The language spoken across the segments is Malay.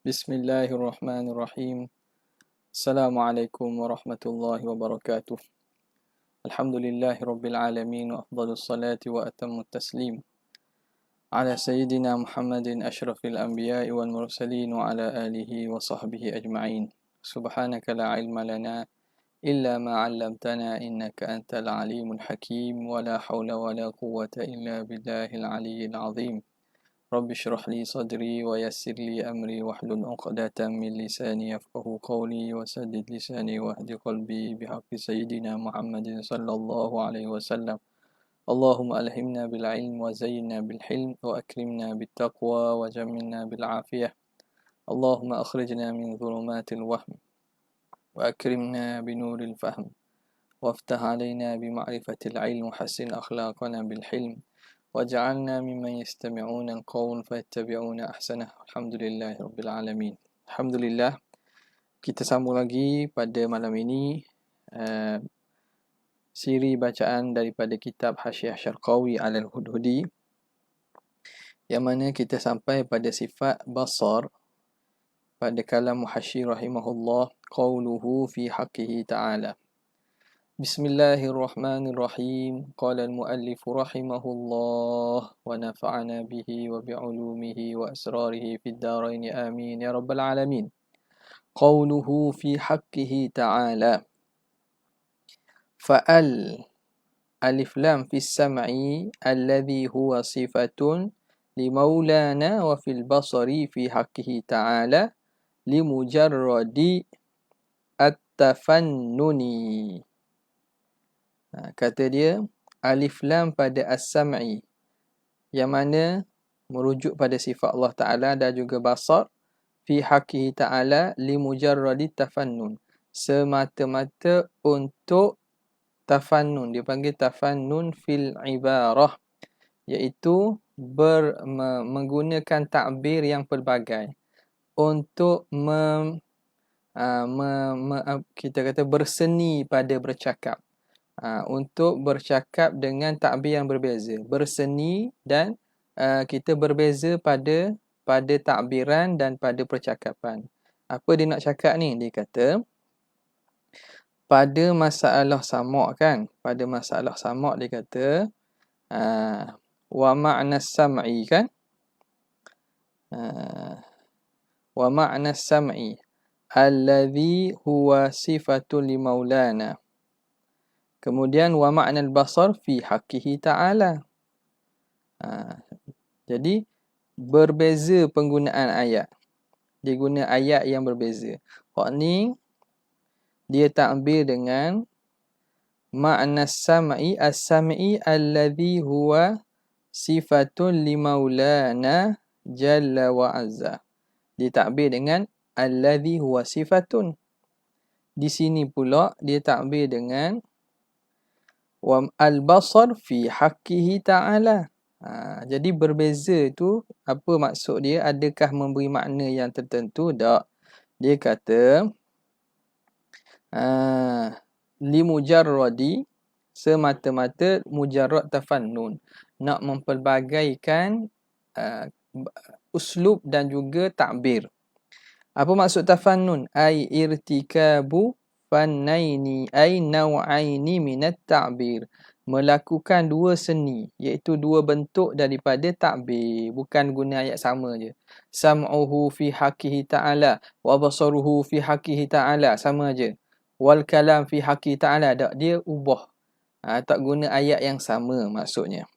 Bismillahirrahmanirrahim. Assalamualaikum warahmatullahi wabarakatuh. Alhamdulillahi rabbil alamin wa afdalus salati wa atammut taslim ala sayyidina Muhammadin asyrafil anbiya'i wal mursalin wa ala alihi wa sahbihi ajma'in. Subhanaka la ilma lana illa ma 'allamtana innaka antal alimul hakim wa la hawla wa la quwwata illa billahil aliyyil azim. رب اشرح لي صدري ويسر لي أمري واحلل عقدة من لساني يفقه قولي وسدد لساني واهد قلبي بحق سيدنا محمد صلى الله عليه وسلم. اللهم ألهمنا بالعلم وزينا بالحلم وأكرمنا بالتقوى وجملنا بالعافية. اللهم أخرجنا من ظلمات الوهم وأكرمنا بنور الفهم وافتح علينا بمعرفة العلم وحسن أخلاقنا بالحلم waj'alna mimman yastami'una al-qawl fayattabi'una ahsanah. Alhamdulillahirabbil alamin. Alhamdulillah, kita sambung lagi pada malam ini siri bacaan daripada kitab Hasyiah Syarqawi 'ala al-Hudhudi, yang mana kita sampai pada sifat basar pada kalam Muhashyi rahimahullah, qauluhu fi haqqihi ta'ala. Bismillahirrahmanirrahim. Qala al-muallif rahimahullah wa nafa'ana bihi wa bi'ulumihi wa asrarihi fid dharain amin ya rabbal alamin. Qawluhu fi haqqihi ta'ala. Fa'al alif lam fi sam'i alladhi huwa sifatun li maulana wa fil basari fi haqqihi ta'ala li mujarradi at-tafannuni. Kata dia, alif lam pada as-sam'i, yang mana merujuk pada sifat Allah Ta'ala, dan juga basar fi haqqihi ta'ala li mujarradi tafannun, semata-mata untuk tafannun. Dia panggil tafannun fil ibarah, iaitu menggunakan takbir yang pelbagai untuk kita kata berseni pada bercakap. Untuk bercakap dengan takbir yang berbeza, berseni, dan kita berbeza pada takbiran dan pada percakapan. Apa dia nak cakap ni? Dia kata pada masalah samak kan, pada masalah samak dia kata wa ma'na sam'i kan, wa ma'na sam'i alladhi huwa sifatun li maulana. Kemudian wa ma'nal basar fi haqqihi ta'ala. Jadi berbeza penggunaan ayat. Dia guna ayat yang berbeza. Hak ni dia takbir dengan ma'na sam'i as-sam'i alladhi huwa sifatun li maulana jalla wa azza. Dia takbir dengan alladhi huwa sifatun. Di sini pula dia takbir dengan wa al-basar fi haqqihi ta'ala. Jadi berbeza tu apa maksud dia? Adakah memberi makna yang tertentu? Tak. Dia kata li mujarradi, semata-mata mujarrad tafannun, nak mempelbagaikan uslub dan juga takbir. Apa maksud tafannun? Ai irtikabu fannaini ay naw'aini minat ta'bir, melakukan dua seni, iaitu dua bentuk daripada takbir. Bukan guna ayat sama je. Sam'uhu fi haqqihi ta'ala wa basaruhu fi haqqihi ta'ala, sama je. Wal kalam fi haqqihi ta'ala, tak, dia ubah. Tak guna ayat yang sama maksudnya.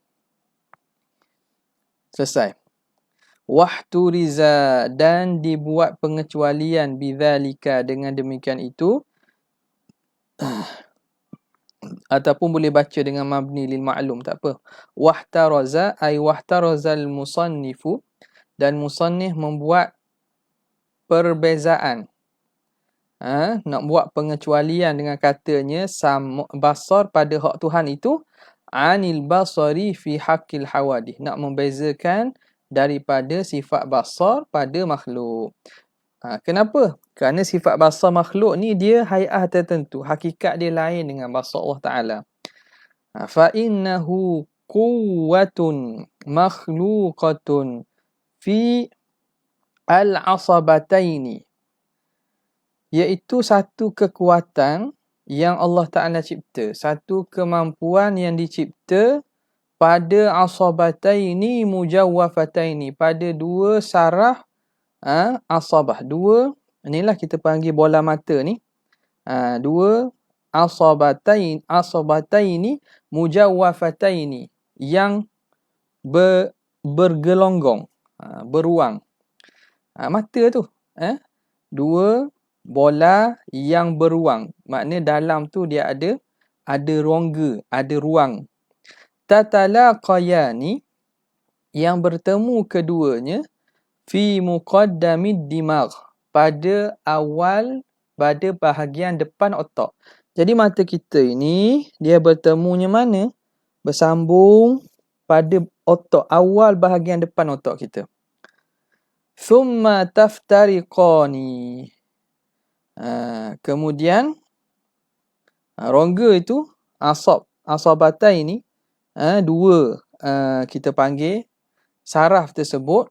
Selesai. Wahturiza, dan dibuat pengecualian bidzalika, dengan demikian itu, ataupun boleh baca dengan mabni lil ma'lum, tak apa. Wahtaraza ay wahtarazal musannifu, dan musannif membuat perbezaan. Nak buat pengecualian dengan katanya basar pada hak Tuhan itu, anil basari fi haqqil hawadih, nak membezakan daripada sifat basar pada makhluk. Kenapa? Kerana sifat basar makhluk ni dia hai'ah tertentu, hakikat dia lain dengan basar Allah Ta'ala. Fa innahu quwwatun makhluqatun fi al-asabataini, iaitu satu kekuatan yang Allah Ta'ala cipta, satu kemampuan yang dicipta pada asabataini mujawwafataini, pada dua saraf asabah. Dua, inilah kita panggil bola mata ni. Dua asabataini mujawwafataini, yang bergelonggong, beruang. Mata tu, dua bola yang beruang. Maknanya dalam tu dia ada rongga, ada ruang. Tatalaqayani, yang bertemu keduanya, fi muqaddamid dimagh, pada bahagian depan otak. Jadi mata kita ini dia bertemunya mana? Bersambung pada otak, awal bahagian depan otak kita. Thumma taftariqani, kemudian rongga itu asabatai ini, dua kita panggil saraf tersebut,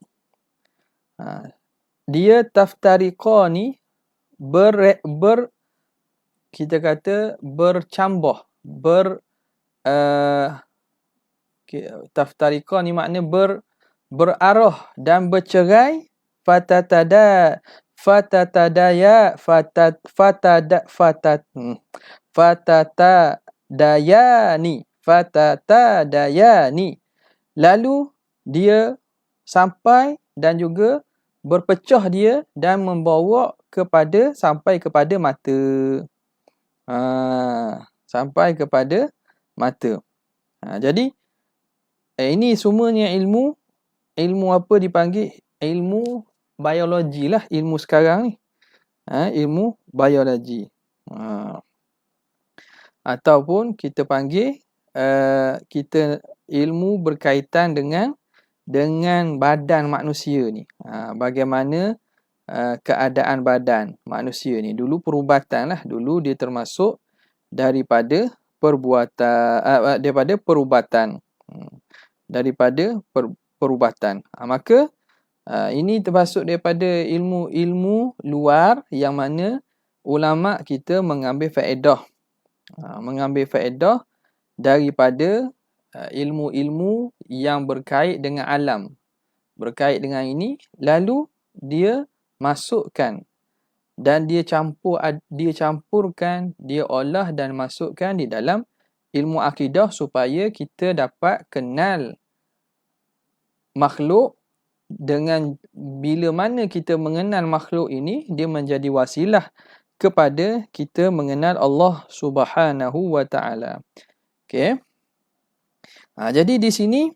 dia taftariqani, kita kata bercambah, taftariqani makna berarah dan bercerai. Fatatadayani, lalu dia sampai dan juga berpecah dia dan membawa sampai kepada mata. Sampai kepada mata. Jadi ini semuanya ilmu apa dipanggil? Ilmu biologi lah, ilmu sekarang ni. Ilmu biologi. Ataupun kita panggil ilmu berkaitan dengan badan manusia ni. Bagaimana keadaan badan manusia ni. Dulu perubatan lah. Dulu dia termasuk daripada perubatan. Maka ini termasuk daripada ilmu luar yang mana ulama kita mengambil faedah. Daripada ilmu-ilmu yang berkait dengan alam. Berkait dengan ini, lalu dia masukkan dan dia campurkan, dia olah dan masukkan di dalam ilmu akidah supaya kita dapat kenal makhluk. Dengan bila mana kita mengenal makhluk ini, dia menjadi wasilah kepada kita mengenal Allah Subhanahu wa ta'ala. Okey. Jadi di sini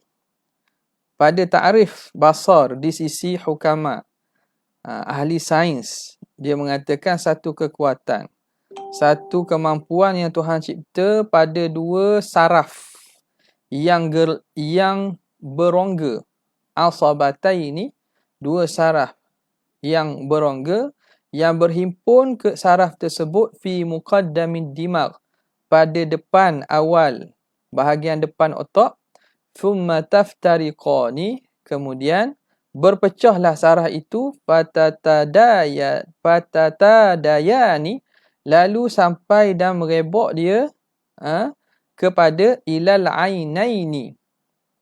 pada takrif basar di sisi hukama, ahli sains, dia mengatakan satu kekuatan, satu kemampuan yang Tuhan cipta pada dua saraf yang berongga. Asabatai ini, dua saraf yang berongga, yang berhimpun ke saraf tersebut fi muqaddamid dimagh, pada depan awal bahagian depan otak. Thumma taftariqani, kemudian berpecahlah saraf itu, fatatadayani, lalu sampai dan merebak dia kepada ilal ainaini,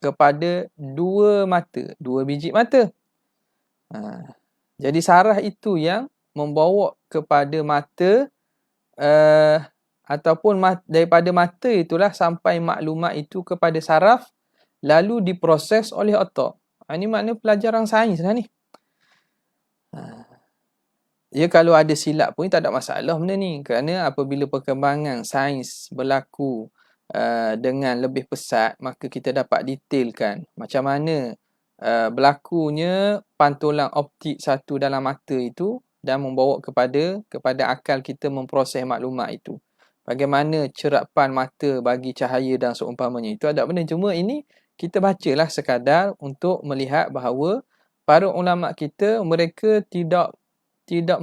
kepada dua mata, dua biji mata. Jadi saraf itu yang membawa kepada mata, ataupun daripada mata itulah sampai maklumat itu kepada saraf, lalu diproses oleh otak. Ini makna pelajaran sains lah ni. Ya, kalau ada silap pun tak ada masalah benda ni. Kerana apabila perkembangan sains berlaku dengan lebih pesat, maka kita dapat detailkan macam mana berlakunya pantulan optik satu dalam mata itu dan membawa kepada akal kita memproses maklumat itu. Bagaimana cerapan mata bagi cahaya dan seumpamanya. Itu ada benda. Cuma ini kita bacalah sekadar untuk melihat bahawa para ulama kita, mereka tidak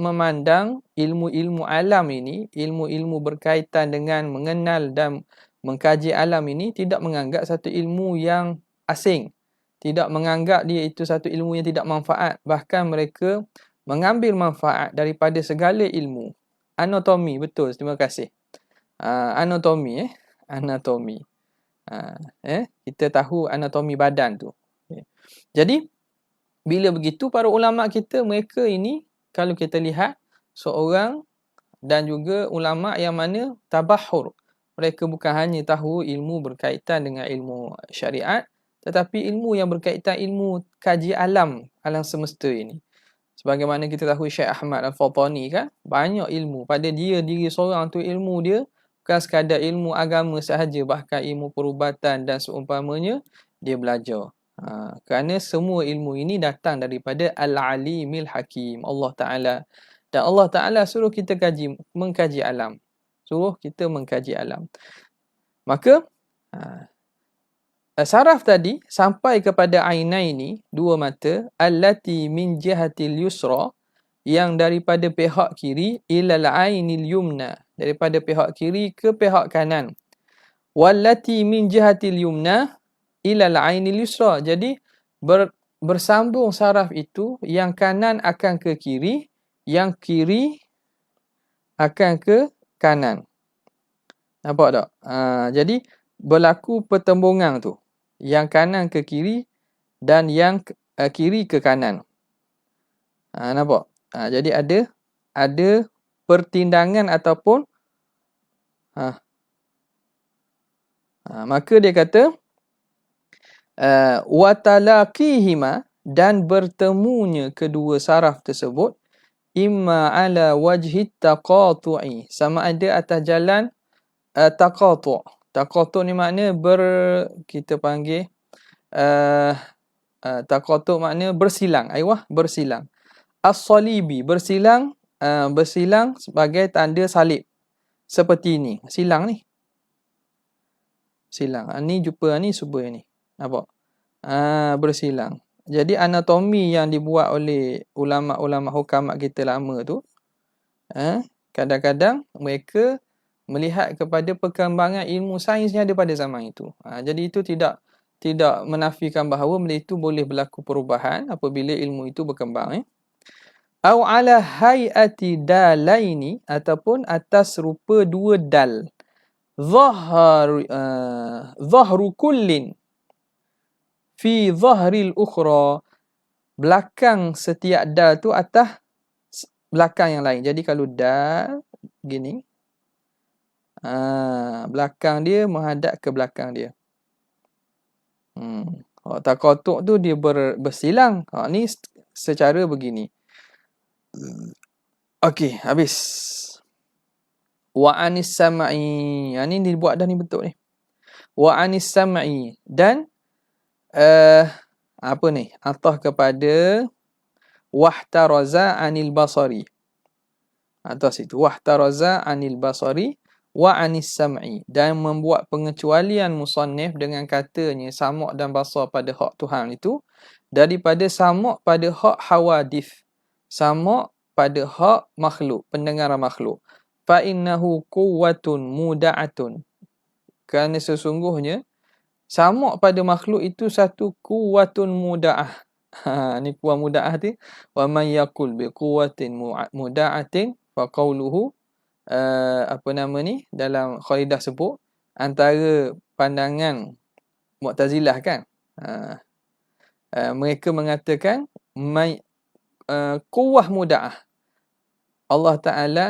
memandang ilmu-ilmu alam ini, ilmu-ilmu berkaitan dengan mengenal dan mengkaji alam ini, tidak menganggap satu ilmu yang asing. tidak menganggap dia itu satu ilmu yang tidak manfaat. Bahkan mereka mengambil manfaat daripada segala ilmu. Anatomi, betul. Terima kasih. Anatomi. Anatomi. Kita tahu anatomi badan tu. Jadi, bila begitu, para ulama kita, mereka ini, kalau kita lihat, seorang dan juga ulama yang mana tabahur. Mereka bukan hanya tahu ilmu berkaitan dengan ilmu syariat, tetapi ilmu yang berkaitan ilmu kaji alam semesta ini. Sebagaimana kita tahu Syekh Ahmad Al-Fatani kan, banyak ilmu. Pada dia, diri seorang tu ilmu dia, bukan sekadar ilmu agama sahaja, bahkan ilmu perubatan dan seumpamanya, dia belajar. Kerana semua ilmu ini datang daripada Al-Alimil Hakim, Allah Ta'ala. Dan Allah Ta'ala suruh kita mengkaji alam. Suruh kita mengkaji alam. Maka, saraf tadi sampai kepada ainaini, dua mata, allati min jihatil yusra, yang daripada pihak kiri ilal ainil yumna, daripada pihak kiri ke pihak kanan. Wallati min jihatil yumna ilal ainil yusra. Jadi bersambung saraf itu, yang kanan akan ke kiri, yang kiri akan ke kanan. Nampak tak? Jadi berlaku pertembungan tu. Yang kanan ke kiri dan yang kiri ke kanan. Nampak? Jadi ada pertindangan ataupun maka dia kata wa talaqihima, dan bertemunya kedua saraf tersebut imma ala wajhi taqatu'i, sama ada atas jalan taqatu'. Taqatu' ni makna kita panggil taqatu' makna bersilang. Aywah, bersilang. As-salibi, bersilang sebagai tanda salib. Seperti ni, silang ni. Silang. Ni jumpa ni subur ni. Nampak? Bersilang. Jadi anatomi yang dibuat oleh ulama-ulama hukamat kita lama tu, kadang-kadang mereka melihat kepada perkembangan ilmu sains yang ada pada zaman itu. Jadi itu tidak menafikan bahawa benda itu boleh berlaku perubahan apabila ilmu itu berkembang. Au ala hayati dalaini, ataupun atas rupa dua dal. Zahru kullin fi zahril ukhra, belakang setiap dal tu atas belakang yang lain. Jadi kalau dal gini, belakang dia menghadap ke belakang dia. Taqatu' tu dia bersilang. Ni secara begini. Okey, habis. Wa anis sam'i. Ni dibuat dah ni betul ni. Wa anis sam'i, dan apa ni? Atah kepada wahtaraza anil basari. Atas itu wahtaraza anil basari wa anis sam'i, dan membuat pengecualian musannif dengan katanya sama' dan basar pada hak Tuhan itu daripada sama' pada hak hawadith, sama' pada hak makhluk, pendengaran makhluk. Fa innahu quwwatun muda'atun, kerana sesungguhnya sama' pada makhluk itu satu quwwatun muda'ah. Ni kuah muda'ah tu. Wa man yaqul bi quwwatin muda'atin fa qawluhu, dalam Khaidah sebut antara pandangan Mu'tazilah kan, mereka mengatakan quwwah muda'ah, Allah Ta'ala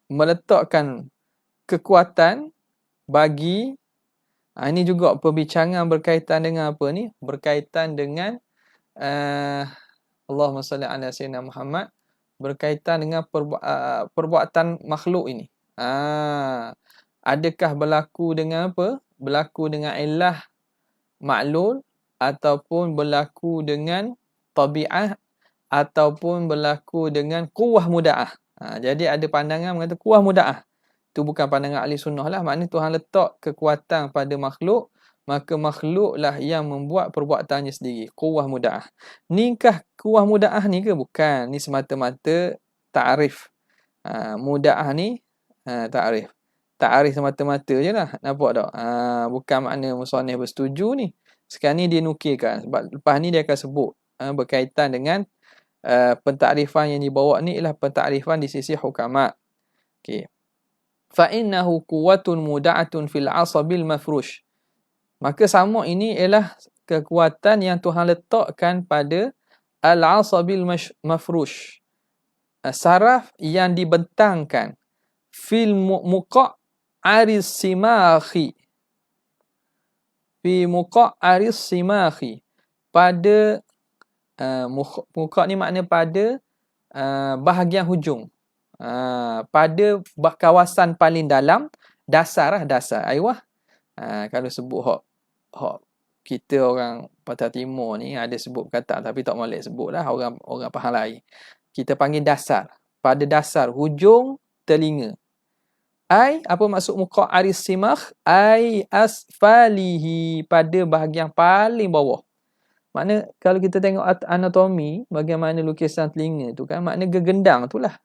meletakkan kekuatan bagi, ini juga perbincangan berkaitan dengan apa ni? Berkaitan dengan Allahumma salli ala sayyidina Muhammad, berkaitan dengan perbuatan makhluk ini. Adakah berlaku dengan apa? Berlaku dengan ilah maklul, ataupun berlaku dengan tabi'ah, ataupun berlaku dengan quwwah muda'ah. Jadi ada pandangan mengatakan quwwah muda'ah. Itu bukan pandangan ahli sunnah lah. Maknanya Tuhan letak kekuatan pada makhluk, maka makhluklah yang membuat perbuatannya sendiri. Quwwah muda'ah. Nikah quwwah muda'ah ni ke? Bukan. Ni semata-mata ta'rif. Muda'ah ni ta'rif. ta'arif semata-mata je lah. Nampak tak? Bukan makna musannif bersetuju ni. Sekarang ni dia nukilkan. Sebab lepas ni dia akan sebut berkaitan dengan pentakrifan yang dibawa ni ialah pentakrifan di sisi hukama. Okey. Fa innahu quwwatun muda'atun fil 'asabil mafrush. Maka samuk ini ialah kekuatan yang Tuhan letakkan pada al-'asabil mafrush. Saraf yang dibentangkan fil muqa'aris simakhi. Fi muqa'aris simakhi. Pada muqa' ni makna pada bahagian hujung. Pada kawasan paling dalam, dasar. Ayuh. Kalau sebut hak kita orang Pantai Timur ni ada sebut kata, tapi tak boleh sebut lah, orang faham lain. Kita panggil dasar. Pada dasar hujung telinga. Apa maksud muqa'aris simakh? Asfalihi, pada bahagian paling bawah. Makna kalau kita tengok anatomi bagaimana lukisan telinga tu kan, makna gegendang tu lah.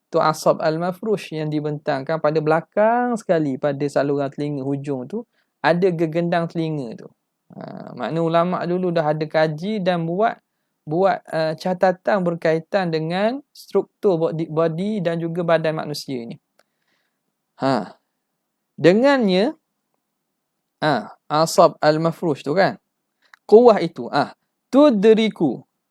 Tu asab al-mafrush yang dibentangkan pada belakang sekali pada saluran telinga hujung tu ada gegendang telinga tu. Makna ulama dulu dah ada kaji dan buat catatan berkaitan dengan struktur body dan juga badan manusia ni. Dengannya asab al-mafrush tu kan, quwwah itu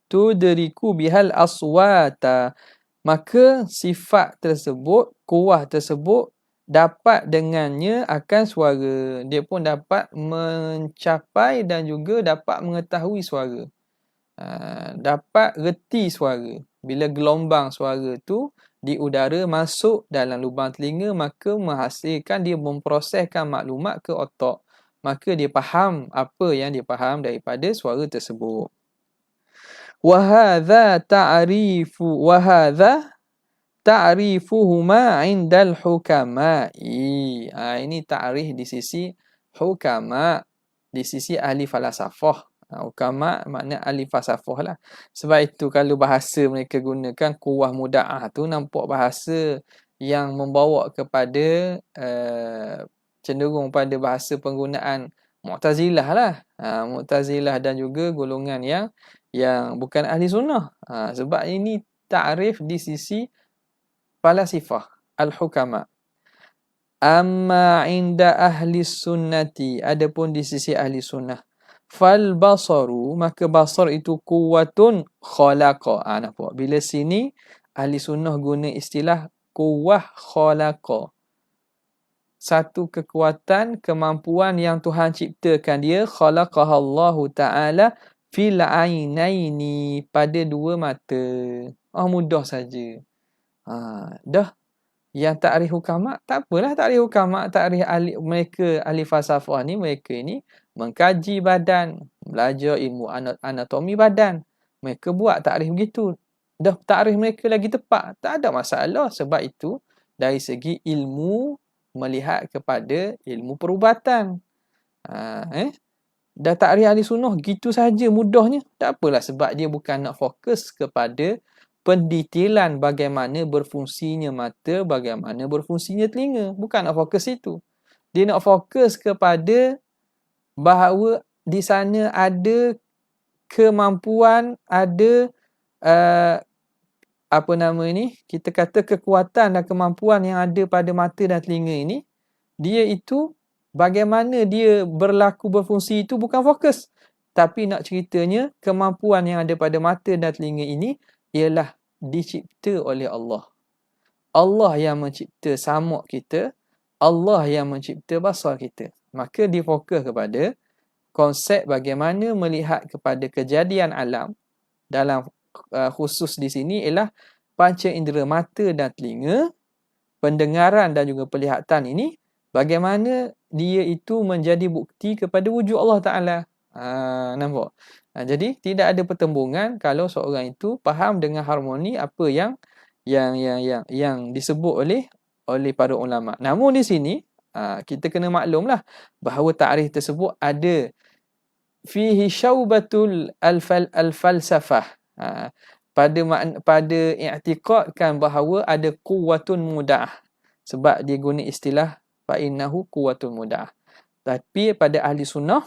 tudriku bihal aswata, maka sifat tersebut, quwwah tersebut dapat dengannya akan suara. Dia pun dapat mencapai dan juga dapat mengetahui suara. Dapat reti suara. Bila gelombang suara tu di udara masuk dalam lubang telinga, maka menghasilkan, dia memproseskan maklumat ke otak. Maka dia faham apa yang dia faham daripada suara tersebut. Wahadha ta'rifuhuma 'indal hukama'i. Ini ta'rif di sisi hukama, di sisi ahli falsafah. Hukama makna ahli falsafah lah. Sebab itu kalau bahasa mereka gunakan quwwah muda'ah tu, nampak bahasa yang membawa kepada cenderung pada bahasa penggunaan Mu'tazilah lah. Mu'tazilah dan juga golongan yang bukan ahli sunnah. Sebab ini ta'rif di sisi falasifah al-hukama. Amma inda ahli sunnati, adapun di sisi ahli sunnah, fal basaru, maka basar itu quwwatun khalaqa. Nampak? Bila sini ahli sunnah guna istilah quwwah khalaqa. Satu kekuatan, kemampuan yang Tuhan ciptakan dia, khalaqahallahu ta'ala fil ainaini, pada dua mata. Mudah saja. Dah. Yang ta'rif hukama, tak apalah ta'rif hukama, ta'rif ahli falsafah ni, mereka ni mengkaji badan, belajar ilmu anatomi badan. Mereka buat ta'rif begitu. Dah ta'rif mereka lagi tepat, tak ada masalah. Sebab itu dari segi ilmu, melihat kepada ilmu perubatan. Dah ta'rif ahli sunnah gitu saja mudahnya. Tak apalah, sebab dia bukan nak fokus kepada pendetailan bagaimana berfungsinya mata, bagaimana berfungsinya telinga. Bukan nak fokus itu. Dia nak fokus kepada bahawa di sana ada kemampuan, ada kita kata kekuatan dan kemampuan yang ada pada mata dan telinga ini. Dia itu bagaimana dia berlaku berfungsi itu bukan fokus. Tapi nak ceritanya kemampuan yang ada pada mata dan telinga ini ialah dicipta oleh Allah. Allah yang mencipta samuk kita, Allah yang mencipta basar kita. Maka difokus kepada konsep bagaimana melihat kepada kejadian alam. Dalam khusus di sini ialah panca indera mata dan telinga, pendengaran dan juga penglihatan ini, bagaimana dia itu menjadi bukti kepada wujud Allah Ta'ala. Nampak? Jadi tidak ada pertembungan kalau seorang itu faham dengan harmoni apa yang disebut oleh para ulama. Namun di sini kita kena maklumlah bahawa ta'rif tersebut ada fihi syaubatul al-falsafah. Pada i'tiqadkan bahawa ada quwwatun muda'ah. Sebab dia guna istilah fa innahu quwwatun mudah. Tapi pada ahli sunnah,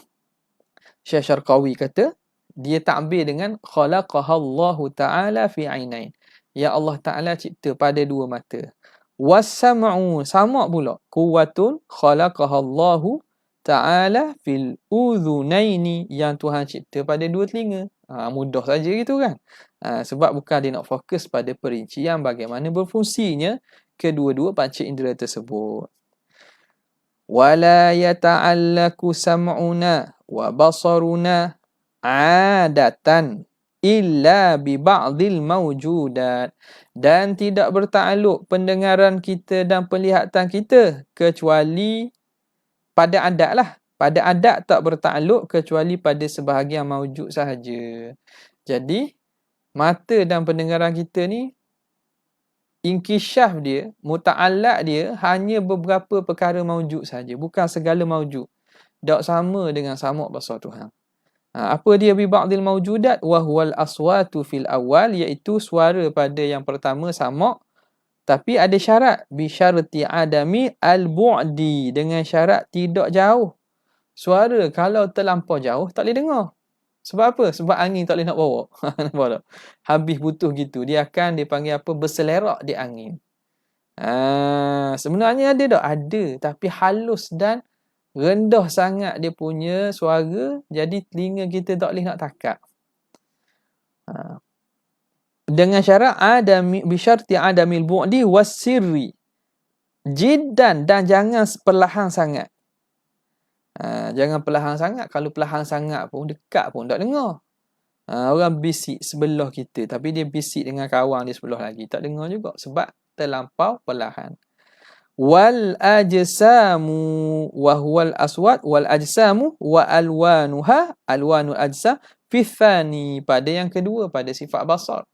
Syekh Syarqawi kata, dia takbir dengan khalaqahallahu ta'ala fi ainain. Ya Allah Ta'ala cipta pada dua mata. Was-sam'u, sama' pula. Quwwatun khalaqahallahu ta'ala fil udhunaini, yang Tuhan cipta pada dua telinga. Mudah saja gitu kan. Sebab bukan dia nak fokus pada perincian bagaimana berfungsinya kedua-dua panca indera tersebut. Wala yata'allaku sam'una wa basaruna adatan illa bi ba'dil mawjudat, dan tidak bertakluk pendengaran kita dan penglihatan kita kecuali pada adat lah. Pada adat tak bertakluk kecuali pada sebahagian mawjud sahaja. Jadi mata dan pendengaran kita ni, inkishaf dia, muta'allaq dia hanya beberapa perkara mawjud saja, bukan segala mawjud. Tak sama dengan sama' basar Tuhan. Apa dia bi ba'dil mawjudat? Wa huwal aswatu fil awal, iaitu suara pada yang pertama sama', tapi ada syarat, bi syarti adami al-bu'di, dengan syarat tidak jauh. Suara kalau terlampau jauh tak boleh dengar. Sebab apa? Sebab angin tak boleh nak bawa. Nampak tak? Habis butuh gitu. Dia akan dipanggil apa? Berselerak di angin. Sebenarnya ada tak? Ada. Tapi halus dan rendah sangat dia punya suara. Jadi telinga kita tak boleh nak takap. Dengan syarat bisyarti adamil bu'di wassirri jiddan, dan jangan perlahan sangat. Jangan perlahan sangat. Kalau perlahan sangat pun, dekat pun tak dengar. Orang bisik sebelah kita, tapi dia bisik dengan kawan dia sebelah lagi, tak dengar juga sebab terlampau perlahan. Wal ajsamu wa huwal aswat wal ajsamu wa alwanuha, alwanul ajsam fi thani, pada yang kedua, pada sifat basar.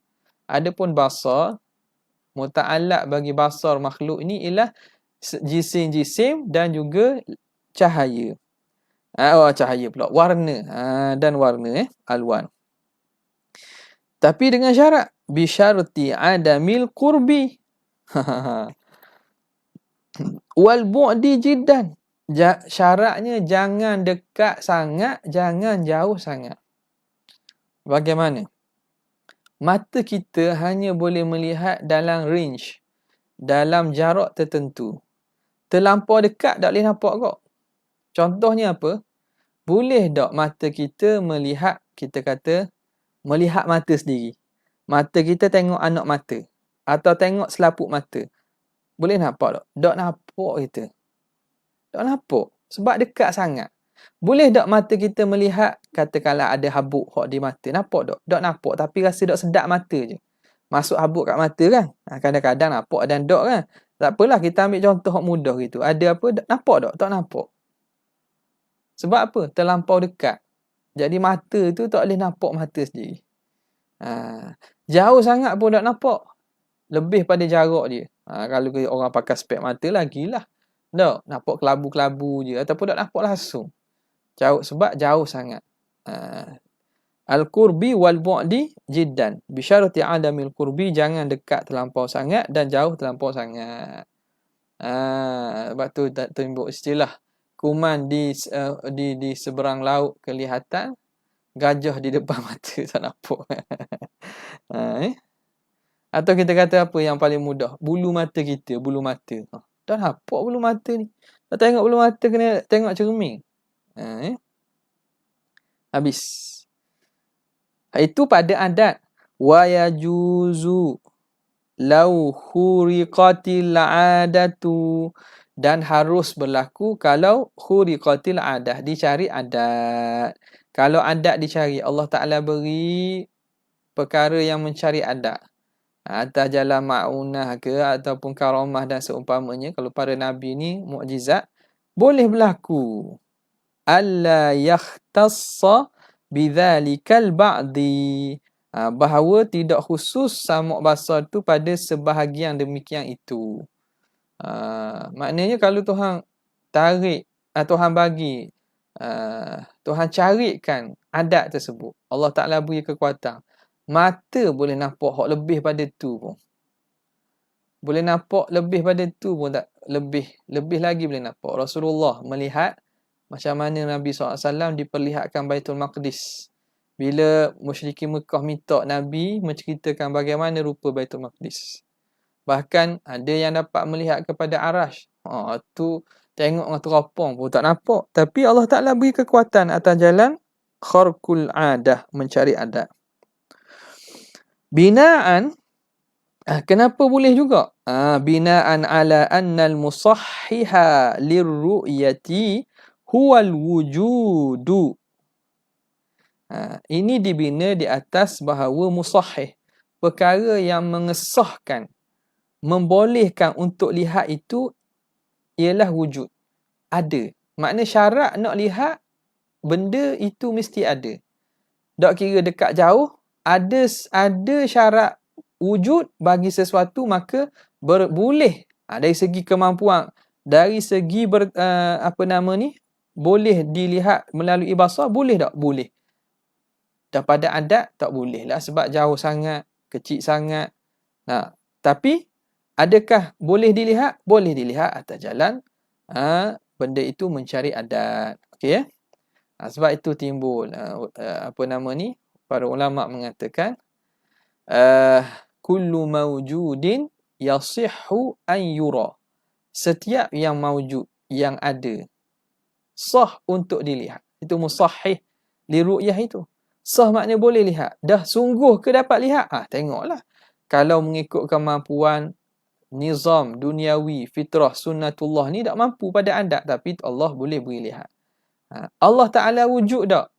Adapun basar, muta'allaq bagi basar makhluk ini ialah jisim-jisim dan juga cahaya. Cahaya pula, warna, dan warna, alwan. Tapi dengan syarat bisyarti adamil qurbi wal bu'di jiddan. Syaratnya jangan dekat sangat, jangan jauh sangat. Bagaimana? Mata kita hanya boleh melihat dalam range, dalam jarak tertentu. Terlampau dekat tak boleh nampak kok. Contohnya apa? Boleh tak mata kita melihat, kita kata melihat mata sendiri. Mata kita tengok anak mata atau tengok selaput mata. Boleh nampak tak? Tak nampak kita. Tak nampak. Sebab dekat sangat. Boleh tak mata kita melihat, katakanlah ada habuk hok di mata. Nampak tak? Tak nampak. Tapi rasa tak sedap mata je. Masuk habuk kat mata kan? Kadang-kadang nampak dan tak kan? Tak apalah, kita ambil contoh hok mudah gitu. Ada apa? Nampak tak? Tak nampak. Sebab apa? Terlampau dekat. Jadi mata tu tak boleh nampak mata sendiri. Jauh sangat pun tak nampak. Lebih pada jarak dia. Kalau orang pakai spek mata lagilah. Tak, nampak kelabu-kelabu je. Ataupun tak nampak langsung. Jauh, sebab jauh sangat. Al-qurbi wal bu'di jiddan. Bisyarati adamil qurbi, jangan dekat terlampau sangat dan jauh terlampau sangat. Sebab tu tak timbul istilah kuman di seberang laut kelihatan, gajah di depan mata tak nampak. Atau kita kata apa yang paling mudah? Bulu mata kita, bulu mata. Tak nampak bulu mata ni. Tak tengok bulu mata, kena tengok cermin. Habis. Itu pada adat. Wa yajuzu law khuriqatil adatu, dan harus berlaku kalau khuriqatil adah, dicari adat. Kalau adat dicari, Allah Ta'ala beri perkara yang mencari adat. Atas jalan ma'unah ke ataupun karamah dan seumpamanya. Kalau para Nabi ni mukjizat, boleh berlaku. Alla yakhtassa bidhalikal ba'di, bahawa tidak khusus sama' basar tu pada sebahagian demikian itu. Maknanya kalau Tuhan tarik, Tuhan bagi, Tuhan carikan adat tersebut, Allah Ta'ala beri kekuatan, mata boleh nampak hak lebih pada tu pun. boleh nampak lebih pada tu pun tak, lebih lagi boleh nampak. Rasulullah melihat macam mana Nabi SAW diperlihatkan Baitul Maqdis. Bila musyrikin Mekah minta Nabi menceritakan bagaimana rupa Baitul Maqdis. Bahkan ada yang dapat melihat kepada Arash. Tu tengok dengan teropong pun tak nampak. Tapi Allah Ta'ala beri kekuatan atas jalan kharqul adah, mencari adat. Binaan, kenapa boleh juga? Binaan ala annal musahhiha lirru'yati huwal wujudu. Ini dibina di atas bahawa musahhih, perkara yang mengesahkan, membolehkan untuk lihat itu ialah wujud. Ada. Makna syarat nak lihat benda itu mesti ada. Tak kira dekat jauh, ada syarat wujud bagi sesuatu, maka boleh. Dari segi kemampuan, dari segi boleh dilihat melalui basar, boleh tak? Boleh. Daripada adat tak boleh lah sebab jauh sangat, kecil sangat. Tapi adakah boleh dilihat? Boleh dilihat atas jalan benda itu mencari adat. Okey ya? Sebab itu timbul para ulama mengatakan kullu mawjudin yasihhu an yura. Setiap yang mawjud, yang ada, sah untuk dilihat. Itu musahhih li ru'yah itu. Sah maknanya boleh lihat. Dah sungguh ke dapat lihat? Tengoklah. Kalau mengikut kemampuan nizam duniawi, fitrah, sunnatullah ni tak mampu pada adat, tapi Allah boleh beri lihat. Allah Ta'ala wujud tak?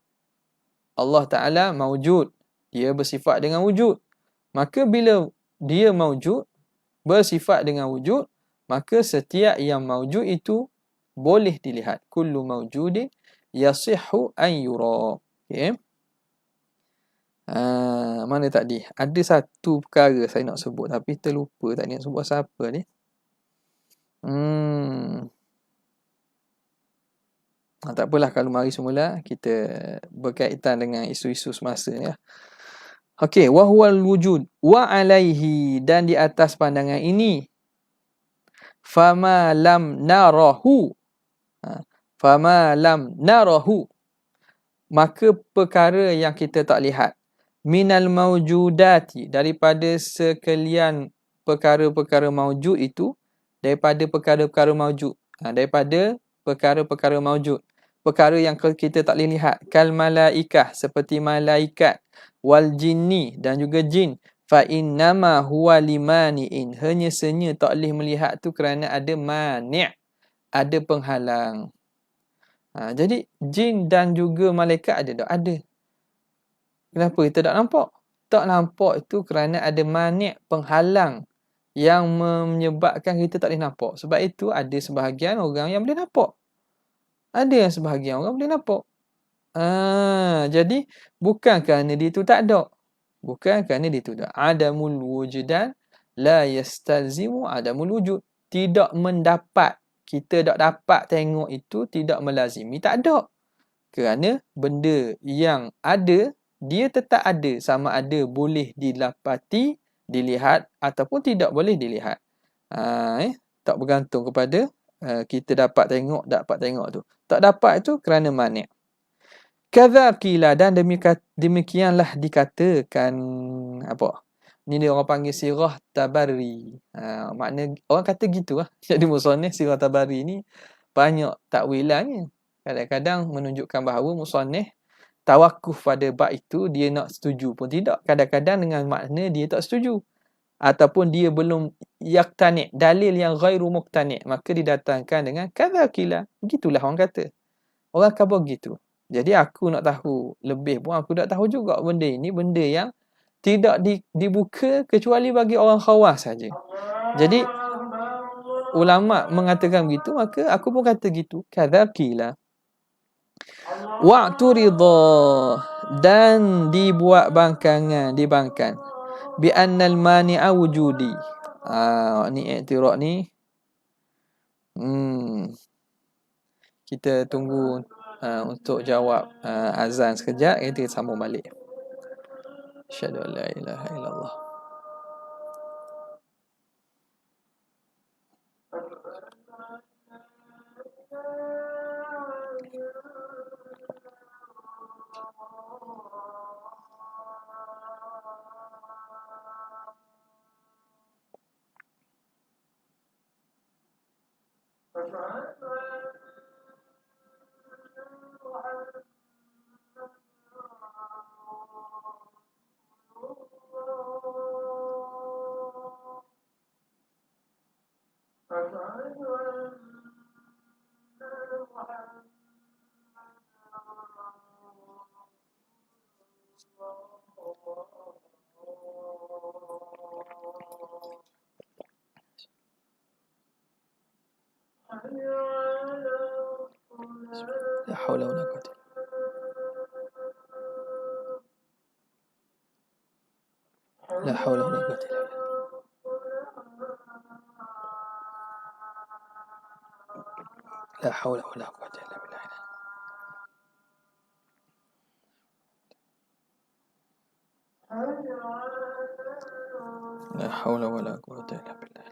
Allah Ta'ala mawjud. Dia bersifat dengan wujud. Maka bila dia mawjud, bersifat dengan wujud, maka setiap yang mawjud itu boleh dilihat. Kullu mawjudin yasihhu an yura. Okay. Mana tadi? Ada satu perkara saya nak sebut, tapi terlupa tadi nak sebut siapa ni. Tak apalah, kalau mari semula kita berkaitan dengan isu-isu semasa ni. Okey, wa huwal wujud wa alaihi, dan di atas pandangan ini fama lam narahu. Fama lam narahu, maka perkara yang kita tak lihat, minal mawjudati, daripada sekalian perkara-perkara mawjud itu, daripada perkara-perkara mawjud, daripada perkara-perkara mawjud, perkara yang kita tak boleh lihat, kal malaikah, seperti malaikat, wal jinni, dan juga jin, fa innama huwa limani'in, hanya senya tak boleh melihat tu kerana ada mani', ada penghalang. Jadi jin dan juga malaikat ada tak? Ada. Kenapa kita tak nampak? Tak nampak itu kerana ada mani', penghalang yang menyebabkan kita tak boleh nampak. Sebab itu ada sebahagian orang yang boleh nampak. Ada yang sebahagian orang boleh nampak. Jadi bukan kerana dia tu tak ada. Bukan kerana dia tu tak. Adamul wujudan la yastalzimu adamul wujud. Tidak mendapat. Kita tak dapat tengok itu tidak melazimi tak ada. Kerana benda yang ada, dia tetap ada. Sama ada boleh didapati, dilihat ataupun tidak boleh dilihat. Tak bergantung kepada kita dapat tengok tu. Tak dapat itu kerana mani'. Kadzakila, dan demikianlah dikatakan apa? Ni dia orang panggil sirah tabari. Makna orang kata gitu lah. Jadi musannif sirah tabari ni banyak takwilannya. Kadang-kadang menunjukkan bahawa musannif tawakuf pada bab itu, dia nak setuju pun tidak. Kadang-kadang dengan makna dia tak setuju. Ataupun dia belum yaktani', dalil yang ghairu muqtani', maka didatangkan dengan kadzakila. Begitulah orang kata. Orang khabar gitu. Jadi aku nak tahu lebih pun aku tak tahu juga benda ini, benda yang tidak dibuka kecuali bagi orang khawas saja. Jadi ulama mengatakan begitu, maka aku pun kata gitu. Kadzakila. Wa'turida, dan dibuat dibangkan bi annal mani'a wujudi. Ni i'tirad ni. Kita tunggu untuk jawab azan sekejap, kita sambung balik. Asyhadu an la ilaha illallah. La haula wala quwwata. La haula wala quwwata illa billah. La haula wala quwwata illa billah. La haula wala quwwata illa billah.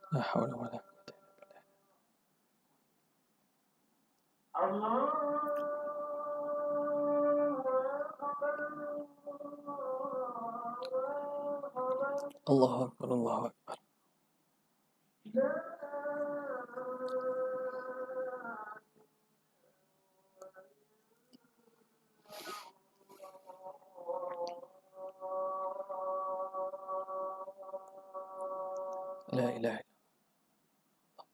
La haula wala quwwata illa billah. Allahu akbar, Allahu akbar. La ilaha illallah.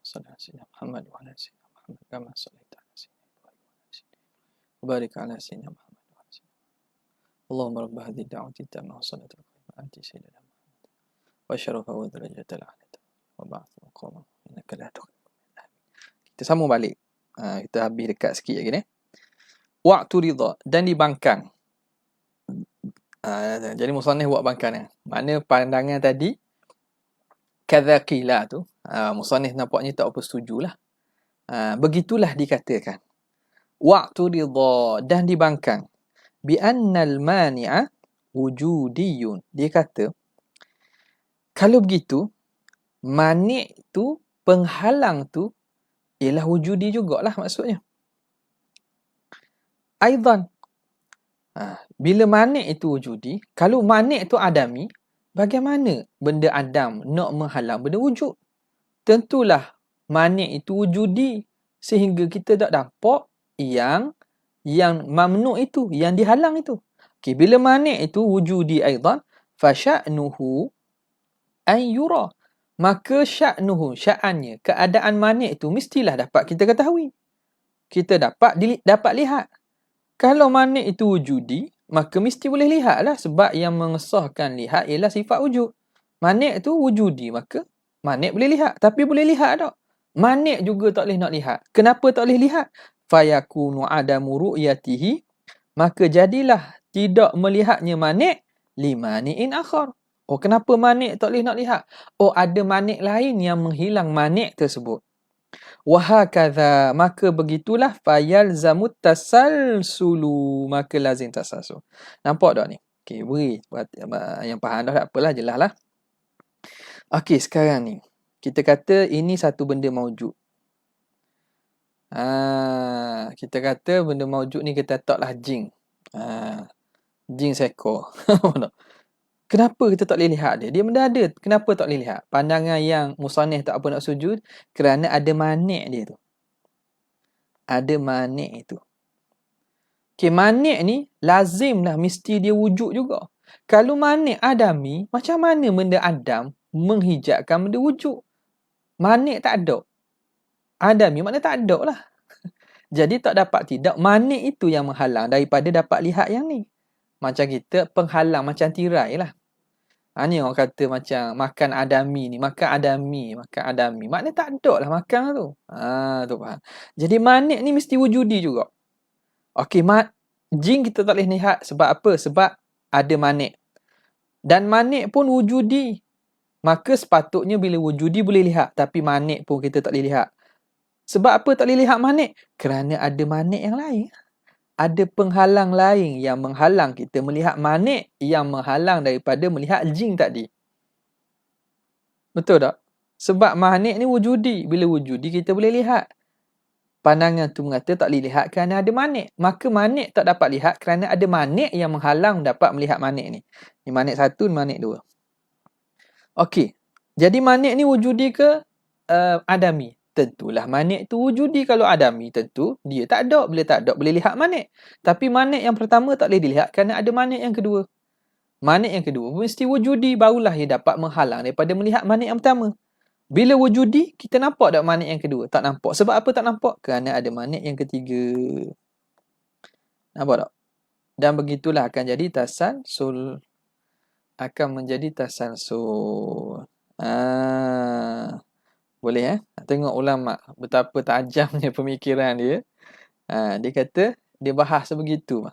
Salli ala sayyidina Muhammad wa ala sayyidina Muhammad kama sallaita ala sayyidina Ibrahim wa ala sayyidina Barik ala sayyidina Muhammad wa ala sayyidina Allahumma rabb hadhihi ad-da'wati at-tammah wa salatu al-qa'imah ati sayyidina Muhammad wa syarafa wa darajatal 'aliyah wa ba'th maqama innaka la tukhlifu. Kita sambung balik. Kita habis dekat sikit lagi ni. Wa'tu ridha dan dibangkang. Jadi musannif buat bangkangan. Makna pandangan tadi kadza qila tu, musannif nampaknya tak apa setujulah. Begitulah dikatakan. Wa'tu ridha dan dibangkang. Bi annal mani'a wujudiyun. Dia kata kalau begitu mani' tu, penghalang tu ialah wujudi jugalah maksudnya. Aidan, bila mani' itu wujudi, kalau mani' itu adami, bagaimana benda adam nak menghalang benda wujud? Tentulah mani' itu wujudi sehingga kita tak dapat yang mamnu' itu, yang dihalang itu. Okay, bila mani' itu wujudi aidan, fa sya'nuhu an yura. Maka sya'nuhu, sya'annya, keadaan mani' itu mestilah dapat kita ketahui. Kita dapat lihat. Kalau mani' itu wujudi, maka mesti boleh lihatlah sebab yang mengesahkan lihat ialah sifat wujud. Mani' itu wujudi, maka mani' boleh lihat. Tapi boleh lihat tak? Mani' juga tak boleh nak lihat. Kenapa tak boleh lihat? Fayakunu adamu ru'yatihi, maka jadilah tidak melihatnya mani' limani'in akhar. Oh, kenapa mani' tak boleh nak lihat? Oh, ada mani' lain yang menghilang mani' tersebut. Wahakadha, maka begitulah fayalzamut tasalsulu, maka lazim tasalsul. Nampak tak ni? Okey, beri yang faham dah tak apalah, jelas lah. Okey, sekarang ni kita kata ini satu benda maujud. Kita kata benda maujud ni kita letaklah jin. Jin seekor. Kenapa kita tak boleh lihat dia? Dia benda ada. Kenapa tak boleh lihat? Pandangan yang musannif tak apa nak sujud kerana ada mani' dia tu. Ada mani' itu. Okay, mani' ni lazimlah mesti dia wujud juga. Kalau mani' adami, macam mana benda adam menghijabkan benda wujud? Mani' tak ada. Adami makna tak ada lah. Jadi tak dapat tidak. Mani' itu yang menghalang daripada dapat lihat yang ni. Macam kita penghalang macam tirai lah. Ni orang kata macam makan adami ni. Makan adami. Maknanya tak ada lah makan tu. Tu faham. Jadi mani' ni mesti wujudi juga. Okey, jin kita tak boleh lihat. Sebab apa? Sebab ada mani'. Dan mani' pun wujudi. Maka sepatutnya bila wujudi boleh lihat. Tapi mani' pun kita tak boleh lihat. Sebab apa tak boleh lihat mani'? Kerana ada mani' yang lain. Ada penghalang lain yang menghalang kita melihat mani' yang menghalang daripada melihat jin tadi. Betul tak? Sebab mani' ni wujudi. Bila wujudi kita boleh lihat. pandangan tu mengata tak boleh lihat kerana ada manik. Maka manik tak dapat lihat kerana ada manik yang menghalang dapat melihat manik ni. Ni manik satu, ni manik dua. Okey. Jadi manik ni wujudi ke adami? Tentulah manik tu wujudi. Kalau adami tentu dia tak ada. Bila tak ada boleh lihat manik. Tapi manik yang pertama tak boleh dilihat kerana ada manik yang kedua. Manik yang kedua mesti wujudi, barulah ia dapat menghalang daripada melihat manik yang pertama. Bila wujudi, kita nampak tak manik yang kedua? Tak nampak. Sebab apa tak nampak? Kerana ada manik yang ketiga. Nampak tak? Dan begitulah akan jadi tasalsul. Akan menjadi tasalsul. Boleh tengok ulama betapa tajamnya pemikiran dia. Dia kata, dia bahas begitu.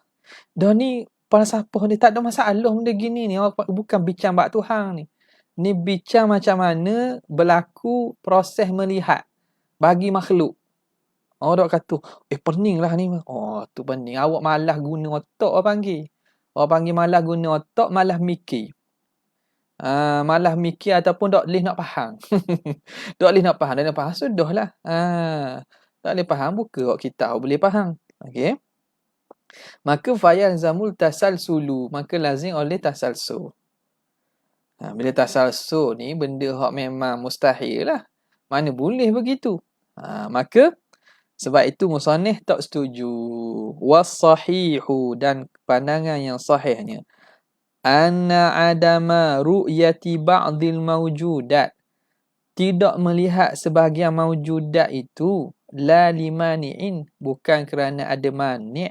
Dah ni falsafah ni tak ada masalah benda gini ni. Bukan bincang bab Tuhan ni. Ni bincang macam mana berlaku proses melihat bagi makhluk. Orang kata, pening lah ni. Tu pening. Awak malas guna otak orang panggil. Orang panggil malas guna otak, malas mikir. Malas mikir ataupun tak boleh nak faham. Tak boleh nak faham. Dan nak faham, sudahlah. Tak boleh faham, buka kitab boleh faham. Okey. Maka fayal zamul tasalsulu. Maka lazim oleh tasalsul. Bila tasalsul ni benda hak memang mustahil lah. Mana boleh begitu. Maka sebab itu musannif tak setuju. Was-sahihu, dan pandangan yang sahihnya. Anna adama ru'yati ba'dil mawjudat. Tidak melihat sebahagian mawjudat itu. La limani'in. Bukan kerana ada mani'.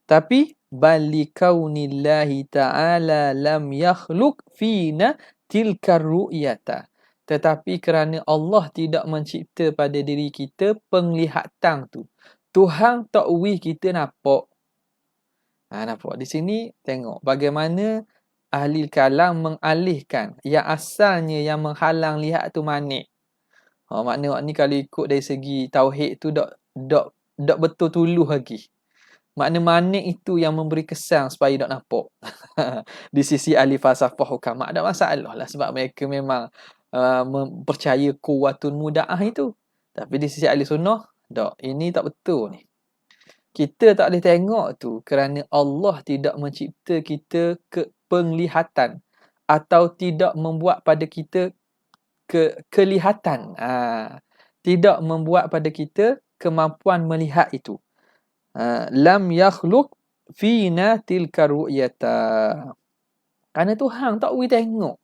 Tapi bali kaunillahi ta'ala lam yakhluq fina tilkar ru'yata. Tetapi kerana Allah tidak mencipta pada diri kita penglihatan tu. Tuhan tak uwi kita nampak. Nampak di sini tengok bagaimana ahli kalam mengalihkan yang asalnya yang menghalang lihat tu manik. Makna ni kalau ikut dari segi tauhid tu dak betul tuluh lagi. Makna manik itu yang memberi kesan supaya tak nampak. Di sisi ahli falsafah hukam ada masalah lah sebab mereka memang percaya kuwatun muda'ah itu. Tapi di sisi ahli sunnah, tak. Ini tak betul ni. Kita tak boleh tengok tu kerana Allah tidak mencipta kita ke penglihatan atau tidak membuat pada kita kelihatan. Tidak membuat pada kita kemampuan melihat itu. Lam yakhluq fina tilka ru'yata. Kerana Tuhan tak boleh tengok.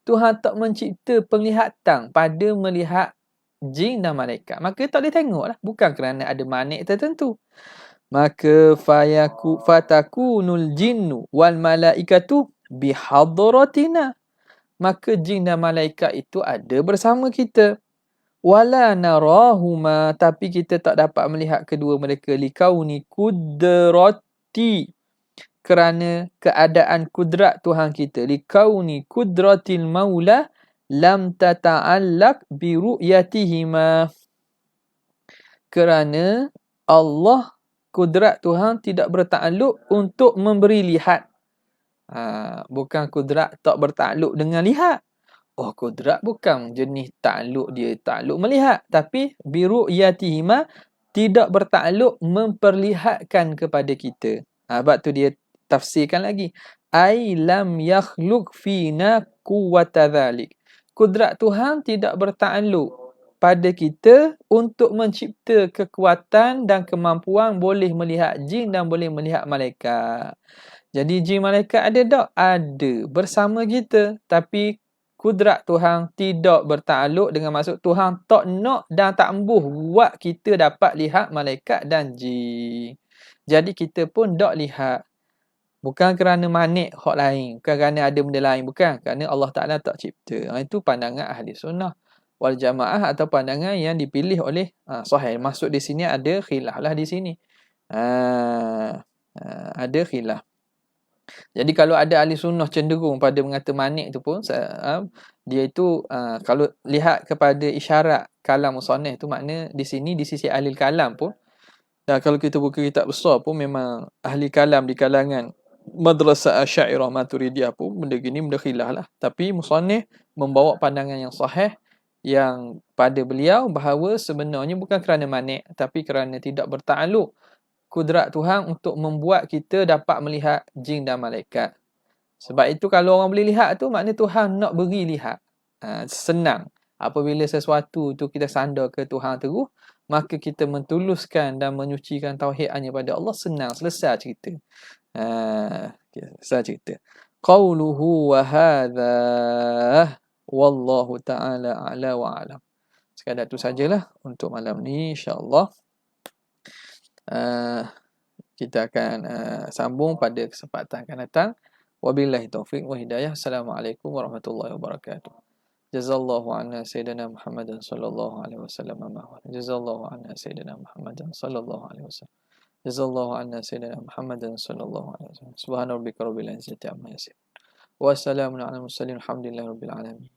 Tuhan tak mencipta penglihatan pada melihat jin dan malaikat. Maka tak boleh tengok lah. Bukan kerana ada manik tertentu. Maka fatakunul jinnu wal malaikatu bihadratina. Maka jin dan malaikat itu ada bersama kita. Wala narahuma, tapi kita tak dapat melihat kedua mereka likauni kudrati, kerana keadaan kudrat Tuhan kita. Likauni kudratil maula lam tata'allaq bi ru'yatihima, kerana Allah, kudrat Tuhan tidak bertakluk untuk memberi lihat. Bukan kudrat tak bertakluk dengan lihat. Kudrat bukan jenis takluk dia takluk melihat, tapi biru'yatihima, tidak bertakluk memperlihatkan kepada kita. Sebab tu dia tafsirkan lagi. Ai lam yakhluq fina quwwata dhalik. Kudrat Tuhan tidak bertakluk pada kita untuk mencipta kekuatan dan kemampuan boleh melihat jin dan boleh melihat malaikat. Jadi jin malaikat ada tak? Ada bersama kita, tapi kudrat Tuhan tidak bertakluk dengan maksud Tuhan tak nak dan tak embuh buat kita dapat lihat malaikat dan jin. Jadi kita pun tak lihat. Bukan kerana manik hak lain. Bukan kerana ada benda lain. Bukan. Kerana Allah Ta'ala tak cipta. Itu pandangan ahli sunnah wal jamaah atau pandangan yang dipilih oleh sahih. Maksud di sini ada khilaf lah di sini. Ada khilaf. Jadi kalau ada ahli sunnah cenderung pada mengata manik tu pun dia itu kalau lihat kepada isyarat kalam musannif tu, makna di sini di sisi ahli kalam pun, dan kalau kita buka kitab besar pun memang ahli kalam di kalangan madrasah Asy'ariyah Maturidiyah pun benda gini benda khilaf lah. Tapi musannif membawa pandangan yang sahih yang pada beliau bahawa sebenarnya bukan kerana manik, tapi kerana tidak bertakluk kudrat Tuhan untuk membuat kita dapat melihat jin dan malaikat. Sebab itu kalau orang boleh lihat tu, maknanya Tuhan nak beri lihat. Senang. Apabila sesuatu tu kita sandar ke Tuhan terus, maka kita mentuluskan dan menyucikan tauhid hanya pada Allah, senang, selesai cerita. Selesai cerita. Qauluhu wa hadha wallahu ta'ala a'la wa a'lam. Sekadar tu sajalah untuk malam ni, insya-Allah. Kita akan sambung pada kesempatan akan datang. Wabillahi taufiq wa hidayah. Assalamualaikum warahmatullahi wabarakatuh. Jazallahu anna sayyidina Muhammadan sallallahu alaihi wasallam ma. Jazallahu anna sayyidina Muhammadan sallallahu alaihi wasallam. Jazallahu anna sayyidina Muhammadan sallallahu alaihi wasallam. Subhana rabbika rabbil izzati amma yasifun. Wassalamun ala mursalin. Alhamdulillahi rabbil alamin.